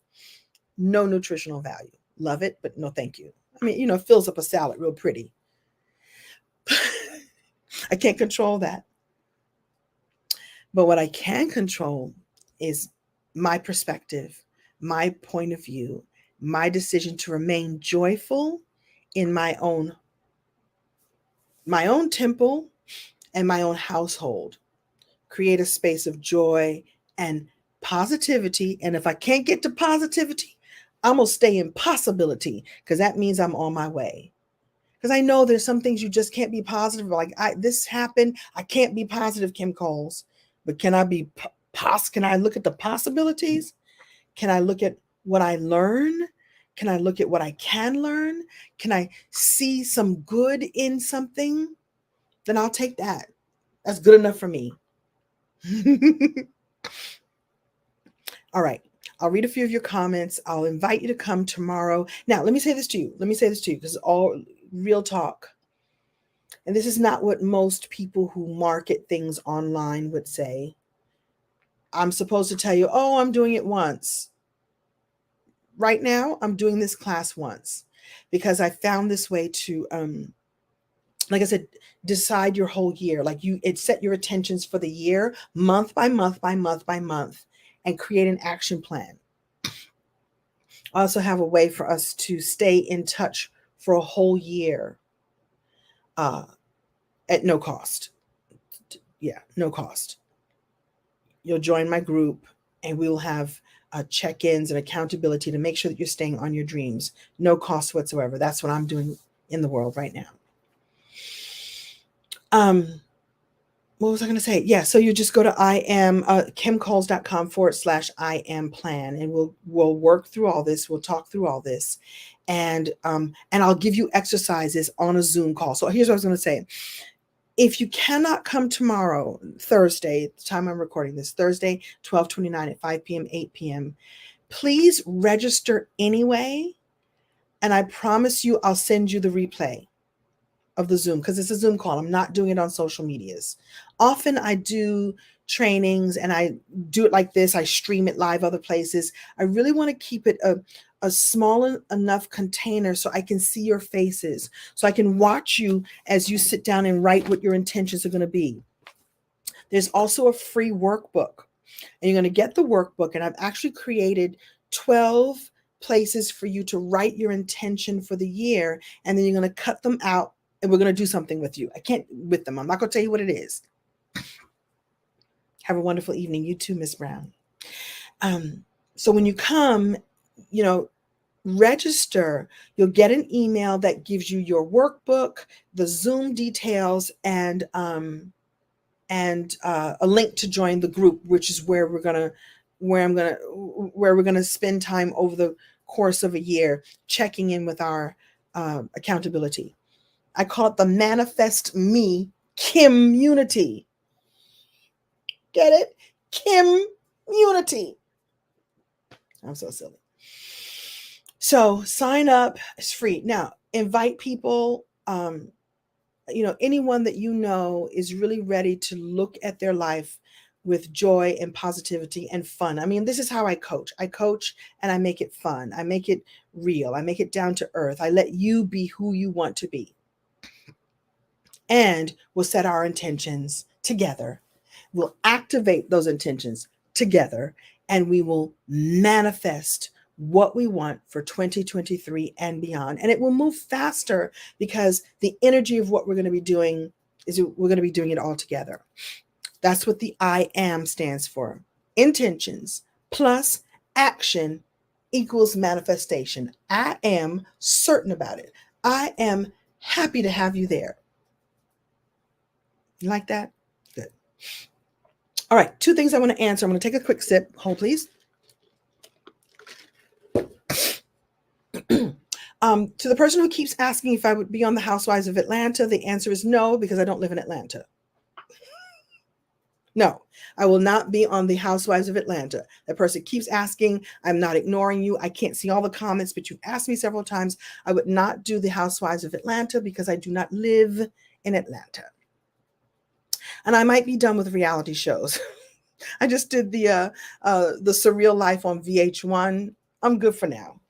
No nutritional value. Love it, but no thank you. I mean, it fills up a salad real pretty. I can't control that. But what I can control is my perspective, my point of view, my decision to remain joyful in my own temple and my own household. Create a space of joy and positivity. And if I can't get to positivity, I'm going to stay in possibility, because that means I'm on my way. Because I know there's some things you just can't be positive. Like this happened. I can't be positive, Kim Coles. But can I be can I look at the possibilities? Can I look at what I learn? Can I look at what I can learn? Can I see some good in something? Then I'll take that. That's good enough for me. All right. I'll read a few of your comments. I'll invite you to come tomorrow. Now, let me say this to you. This is all real talk. And this is not what most people who market things online would say. I'm supposed to tell you, oh, I'm doing it once. Right now, I'm doing this class once because I found this way to, like I said, decide your whole year. Like it set your intentions for the year, month by month by month by month, and create an action plan. I also have a way for us to stay in touch for a whole year at no cost. Yeah, no cost. You'll join my group and we will have check-ins and accountability to make sure that you're staying on your dreams. No cost whatsoever. That's what I'm doing in the world right now. What was I going to say? Yeah. So you just go to kimcoles.com/I am plan, and we'll work through all this. We'll talk through all this, and I'll give you exercises on a Zoom call. So here's what I was going to say. If you cannot come tomorrow, Thursday, the time I'm recording this, Thursday, 12/29 at 5 p.m., 8 p.m., please register anyway. And I promise you, I'll send you the replay of the Zoom because it's a Zoom call. I'm not doing it on social medias. Often I do trainings and I do it like this. I stream it live other places. I really want to keep it a small enough container so I can see your faces, so I can watch you as you sit down and write what your intentions are going to be. There's also a free workbook, and you're going to get the workbook, and I've actually created 12 places for you to write your intention for the year, and then you're going to cut them out, and we're going to do something with you. With them. I'm not going to tell you what it is. Have a wonderful evening. You too, Miss Brown. So when you come, register. You'll get an email that gives you your workbook, the Zoom details, and a link to join the group, which is where we're gonna spend time over the course of a year, checking in with our accountability. I call it the Manifest Me Community. Get it? Community. I'm so silly. So sign up. It's free. Now, invite people. Anyone that you know is really ready to look at their life with joy and positivity and fun. I mean, this is how I coach. I coach and I make it fun. I make it real. I make it down to earth. I let you be who you want to be. And we'll set our intentions together. We'll activate those intentions together, and we will manifest what we want for 2023 and beyond. And it will move faster because the energy of what we're going to be doing is we're going to be doing it all together. That's what the I am stands for. Intentions plus action equals manifestation. I am certain about it. I am happy to have you there. You like that? Good. All right, 2 things I want to answer. I'm going to take a quick sip. Hold, please. To the person who keeps asking if I would be on the Housewives of Atlanta, the answer is no, because I don't live in Atlanta. No, I will not be on the Housewives of Atlanta. That person keeps asking. I'm not ignoring you. I can't see all the comments, but you've asked me several times. I would not do the Housewives of Atlanta because I do not live in Atlanta. And I might be done with reality shows. I just did the Surreal Life on VH1. I'm good for now.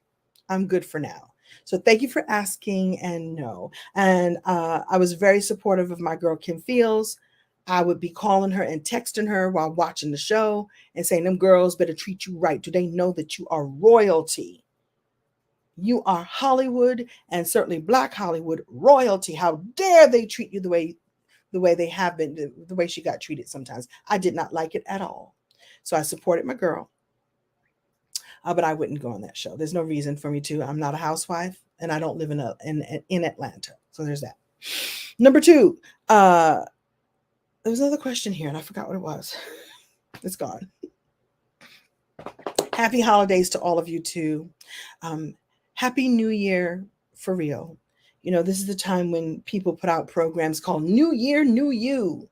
So thank you for asking, and no. And I was very supportive of my girl, Kim Fields. I would be calling her and texting her while watching the show and saying, them girls better treat you right. Do they know that you are royalty? You are Hollywood, and certainly Black Hollywood royalty. How dare they treat you the way they have been, the way she got treated sometimes. I did not like it at all. So I supported my girl. But I wouldn't go on that show. There's no reason for me to. I'm not a housewife. and I don't live in Atlanta. So there's that. Number two, there was another question here and I forgot what it was. It's gone. Happy holidays to all of you too. Happy New Year for real. You know, this is the time when people put out programs called New Year, New You.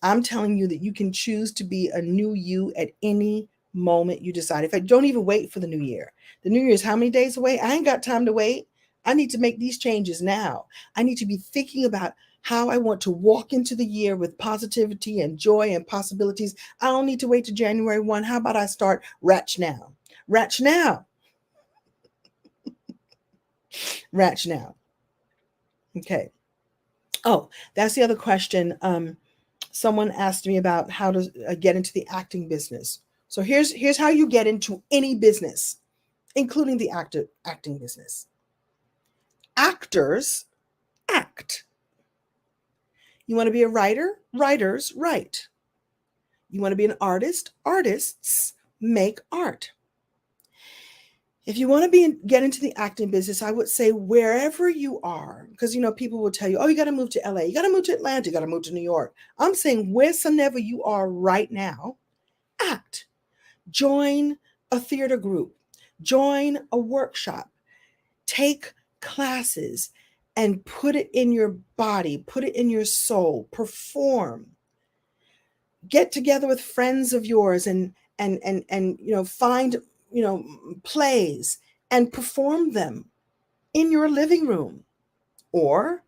I'm telling you that you can choose to be a new you at any moment you decide. In fact, don't even wait for the new year. The new year is how many days away? I ain't got time to wait. I need to make these changes now. I need to be thinking about how I want to walk into the year with positivity and joy and possibilities. I don't need to wait to January 1. How about I start ratch now? Ratch now. Ratch now. Okay. Oh, that's the other question. Someone asked me about how to get into the acting business. So here's how you get into any business, including the acting business. Actors act. You want to be a writer? Writers write. You want to be an artist? Artists make art. If you want to get into the acting business, I would say wherever you are, because people will tell you, oh, you got to move to LA, you got to move to Atlanta, you got to move to New York. I'm saying wheresoever you are right now, act. Join a theater group, join a workshop, take classes and put it in your body, put it in your soul, perform. Get together with friends of yours and find plays and perform them in your living room, or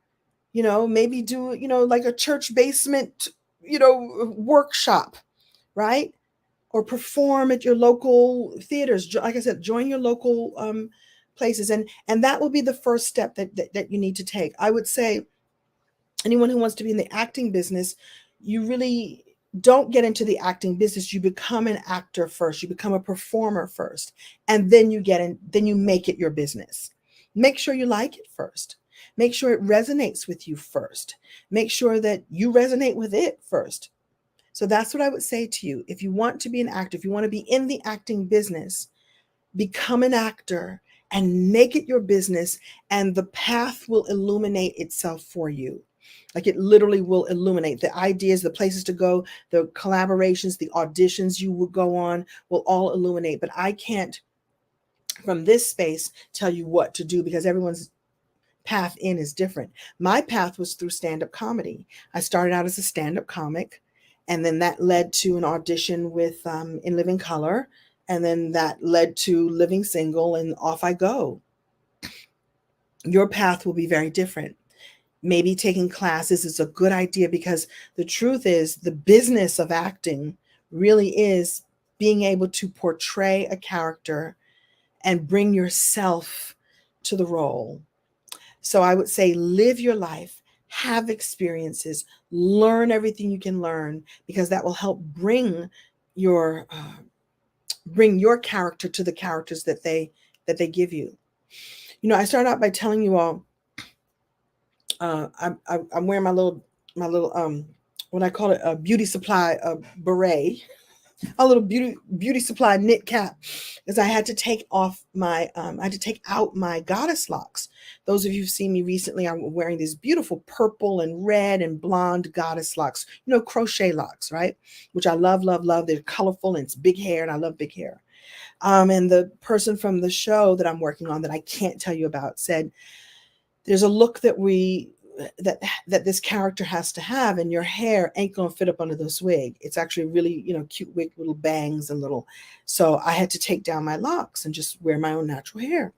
maybe do like a church basement workshop, right? Or perform at your local theaters. Like I said, join your local places, and that will be the first step that you need to take. I would say anyone who wants to be in the acting business, you really don't get into the acting business. You become an actor first. You become a performer first, and then you make it your business. Make sure you like it first. Make sure it resonates with you first. Make sure that you resonate with it first. So that's what I would say to you. If you want to be an actor, if you want to be in the acting business, become an actor and make it your business, and the path will illuminate itself for you. Like it literally will illuminate. The ideas, the places to go, the collaborations, the auditions you will go on will all illuminate. But I can't, from this space, tell you what to do because everyone's path in is different. My path was through stand-up comedy. I started out as a stand-up comic, and then that led to an audition with In Living Color, and then that led to Living Single, and off I go. Your path will be very different. Maybe taking classes is a good idea, because the truth is the business of acting really is being able to portray a character and bring yourself to the role. So I would say live your life, have experiences, learn everything you can learn, because that will help bring your character to the characters that they give you. I started out by telling you all I'm wearing my little what I call it, a beauty supply beret, a little beauty supply knit cap, because I had to take out my goddess locks. Those of you who've seen me recently, I'm wearing these beautiful purple and red and blonde goddess locks, crochet locks, right? Which I love, love, love. They're colorful and it's big hair, and I love big hair. And the person from the show that I'm working on that I can't tell you about said, there's a look that this character has to have, and your hair ain't gonna fit up under this wig. It's actually really, cute wig, little bangs and little. So I had to take down my locks and just wear my own natural hair.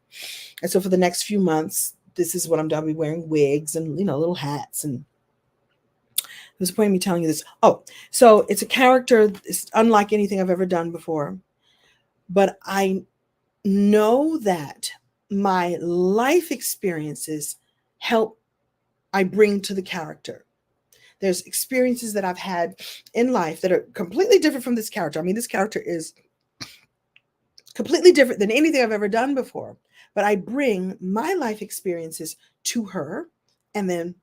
And so for the next few months, this is what I'm doing. I'll be wearing wigs and little hats. And there's a point in me telling you this. Oh, so it's a character. It's unlike anything I've ever done before. But I know that my life experiences I bring to the character. There's experiences that I've had in life that are completely different from this character. I mean, this character is completely different than anything I've ever done before. But I bring my life experiences to her and then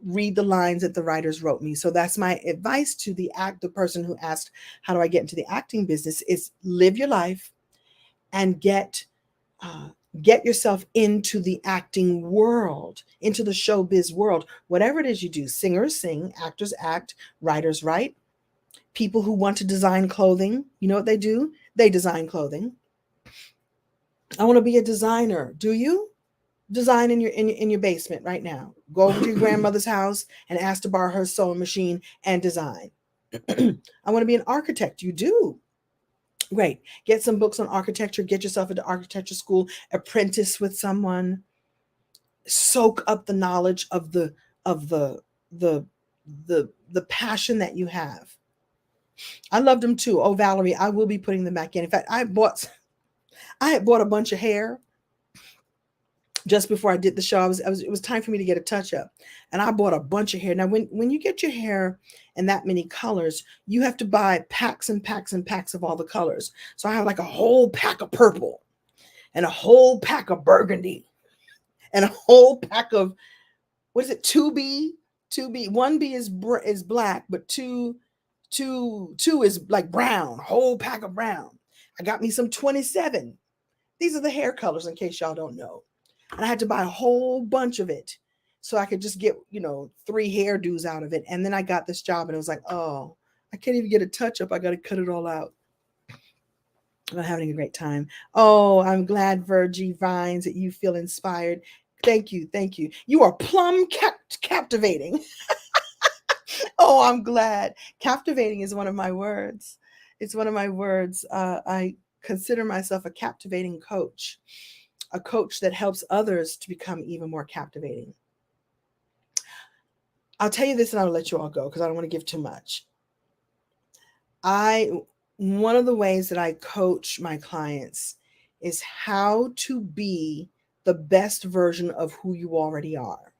read the lines that the writers wrote me. So that's my advice to the person who asked, how do I get into the acting business, is live your life and get Get yourself into the acting world, into the showbiz world. Whatever it is you do, singers sing, actors act, writers write. People who want to design clothing, you know what they do? They design clothing. I want to be a designer. Do you? Design in your basement right now. Go over to your grandmother's house and ask to borrow her sewing machine and design. I want to be an architect. You do. Great. Get some books on architecture. Get yourself into architecture school. Apprentice with someone. Soak up the knowledge of the the passion that you have. I loved them too. Oh, Valerie, I will be putting them back in. In fact, I had bought a bunch of hair just before I did the show. It was time for me to get a touch up, and I bought a bunch of hair. Now, when you get your hair in that many colors, you have to buy packs and packs and packs of all the colors. So I have like a whole pack of purple, and a whole pack of burgundy, and a whole pack of, what is it? 2B, 2B. 1B is black, but two is like brown. Whole pack of brown. I got me some 27. These are the hair colors, in case y'all don't know. And I had to buy a whole bunch of it so I could just get, 3 hairdos out of it. And then I got this job and it was like, oh, I can't even get a touch up. I got to cut it all out. I'm having a great time. Oh, I'm glad, Virgie Vines, that you feel inspired. Thank you. Thank you. You are plumb captivating. Oh, I'm glad. Captivating is one of my words. It's one of my words. I consider myself a captivating coach, a coach that helps others to become even more captivating. I'll tell you this and I'll let you all go because I don't want to give too much. One of the ways that I coach my clients is how to be the best version of who you already are.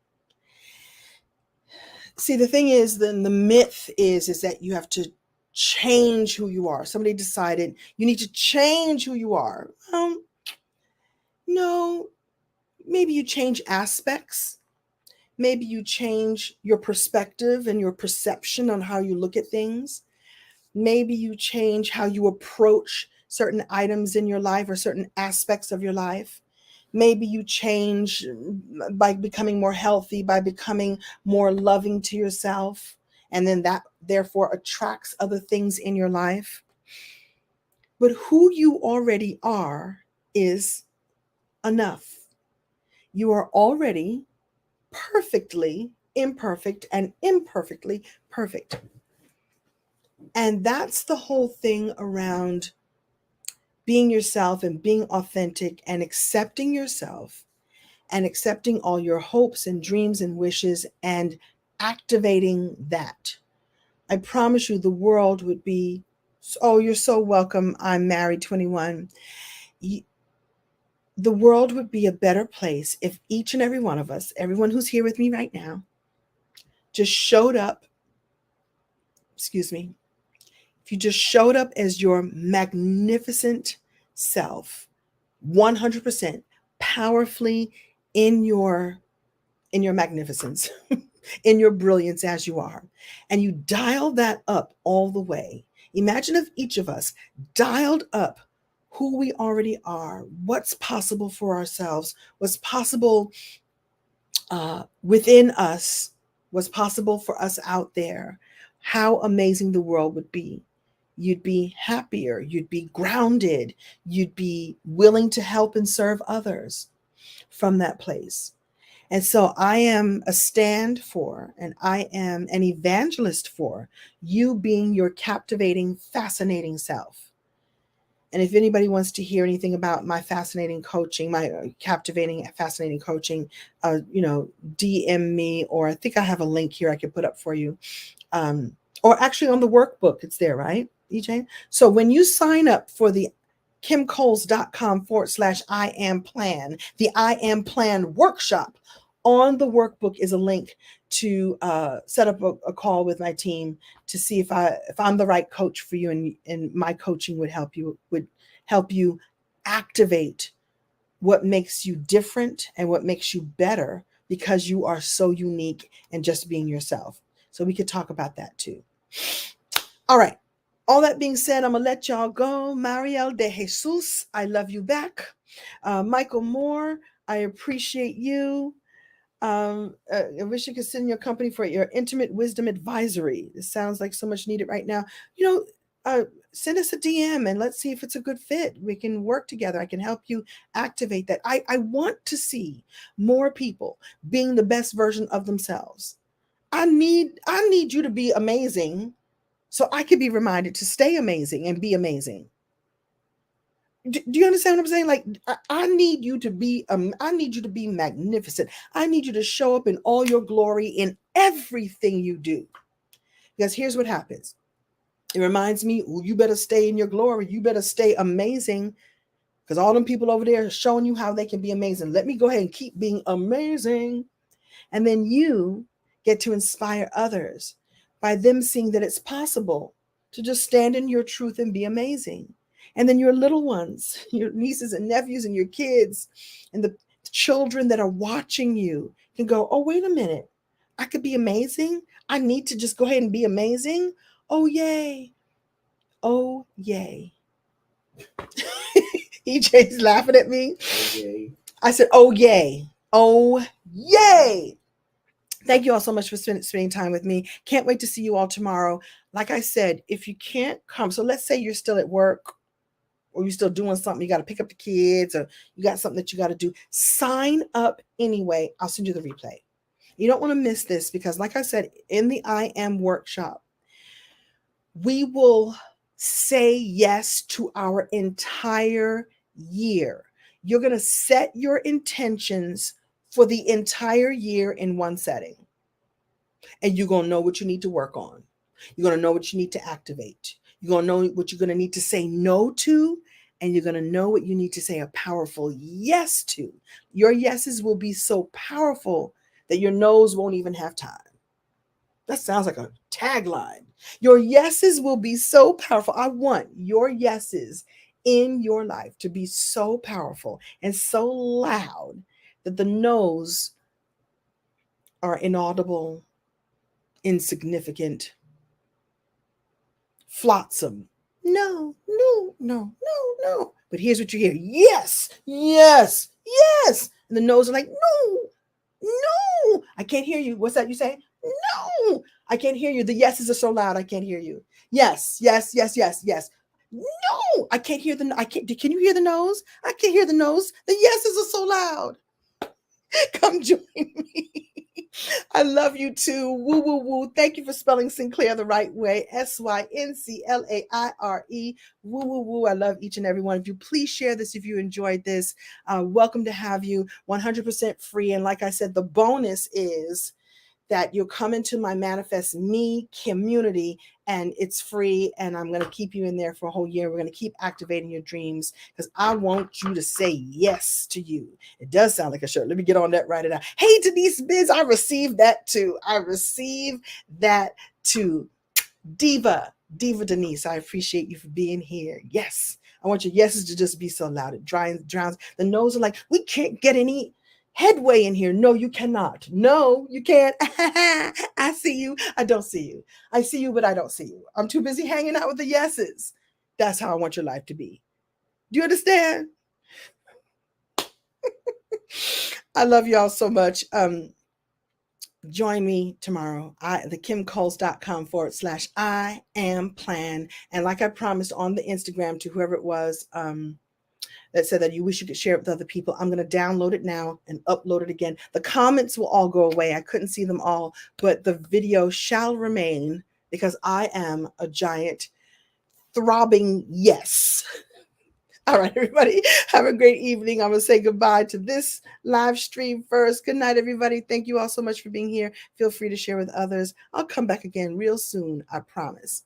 See, the thing is, then the myth is that you have to change who you are. Somebody decided you need to change who you are. No, maybe you change aspects. Maybe you change your perspective and your perception on how you look at things. Maybe you change how you approach certain items in your life or certain aspects of your life. Maybe you change by becoming more healthy, by becoming more loving to yourself. And then that therefore attracts other things in your life. But who you already are is enough. You are already perfectly imperfect and imperfectly perfect. And that's the whole thing around being yourself and being authentic and accepting yourself and accepting all your hopes and dreams and wishes and activating that. I promise you the world would be, oh, you're so welcome. I'm married 21. The world would be a better place if each and every one of us, everyone who's here with me right now, just showed up, if you just showed up as your magnificent self, 100% powerfully in your magnificence, in your brilliance as you are, and you dial that up all the way. Imagine if each of us dialed up who we already are, what's possible for ourselves, what's possible within us, what's possible for us out there, how amazing the world would be. You'd be happier, you'd be grounded, you'd be willing to help and serve others from that place. And so I am a stand for, and I am an evangelist for you being your captivating, fascinating self. And if anybody wants to hear anything about my fascinating coaching, my captivating, fascinating coaching, DM me, or I think I have a link here I could put up for you. Or actually on the workbook, it's there, right, EJ? So when you sign up for the kimcoles.com/I am plan, the I am plan workshop, on the workbook is a link to set up a call with my team to see if I'm the right coach for you, and my coaching would help you activate what makes you different and what makes you better, because you are so unique and just being yourself. So we could talk about that too. All right. All that being said, I'm going to let y'all go. Mariel de Jesus, I love you back. Michael Moore, I appreciate you. I wish you could send your company for your intimate wisdom advisory. It sounds like so much needed right now. You know, send us a DM and let's see if it's a good fit. We can work together. I can help you activate that. I want to see more people being the best version of themselves. I need you to be amazing so I can be reminded to stay amazing and be amazing. Do you understand what I'm saying? Like I need you to be I need you to be magnificent. I need you to show up in all your glory in everything you do. Because here's what happens. It reminds me, oh, you better stay in your glory. You better stay amazing. Because all them people over there are showing you how they can be amazing. Let me go ahead and keep being amazing. And then you get to inspire others by them seeing that it's possible to just stand in your truth and be amazing. And then your little ones, your nieces and nephews and your kids and the children that are watching you can go, oh, wait a minute. I could be amazing. I need to just go ahead and be amazing. Oh, yay. Oh, yay. EJ's laughing at me.
Okay.
I said, oh, yay. Oh, yay. Thank you all so much for spending time with me. Can't wait to see you all tomorrow. Like I said, if you can't come, so let's say you're still at work or you're still doing something, you got to pick up the kids or you got something that you got to do, sign up anyway. I'll send you the replay. You don't want to miss this because, like I said, in the I Am workshop, we will say yes to our entire year. You're going to set your intentions for the entire year in one setting. And you're going to know what you need to work on. You're going to know what you need to activate. You're going to know what you're going to need to say no to. And you're going to know what you need to say a powerful yes to. Your yeses will be so powerful that your no's won't even have time. That sounds like a tagline. Your yeses will be so powerful. I want your yeses in your life to be so powerful and so loud that the no's are inaudible, insignificant, flotsam. No, no, no, no, no. But here's what you hear. Yes, yes, yes. And the no's are like, no, no. I can't hear you. What's that you say? No, I can't hear you. The yeses are so loud. I can't hear you. Yes, yes, yes, yes, yes. No, I can't hear the. I can't. Can you hear the no's? I can't hear the no's. The yeses are so loud. Come join me. I love you too. Woo, woo, woo. Thank you for spelling Synclaire the right way. Synclaire. Woo, woo, woo. I love each and every one of you. Please share this if you enjoyed this. Welcome to have you. 100% free. And like I said, the bonus is that you'll come into my Manifest Me community and it's free. And I'm going to keep you in there for a whole year. We're going to keep activating your dreams because I want you to say yes to you. It does sound like a shirt. Let me get on that right now. Hey, Denise Biz, I received that too. I received that too. Diva Denise, I appreciate you for being here. Yes. I want your yeses to just be so loud. It drowns. The no's are like, we can't get any headway in here. No, you cannot. No, you can't. I see you. I don't see you. I see you, but I don't see you. I'm too busy hanging out with the yeses. That's how I want your life to be. Do you understand? I love y'all so much. Join me tomorrow. thekimcoles.com/I am plan. And like I promised on the Instagram to whoever it was, that said that you wish you could share it with other people. I'm going to download it now and upload it again. The comments will all go away. I couldn't see them all, but the video shall remain because I am a giant throbbing yes. All right, everybody, have a great evening. I'm going to say goodbye to this live stream first. Good night, everybody. Thank you all so much for being here. Feel free to share with others. I'll come back again real soon, I promise.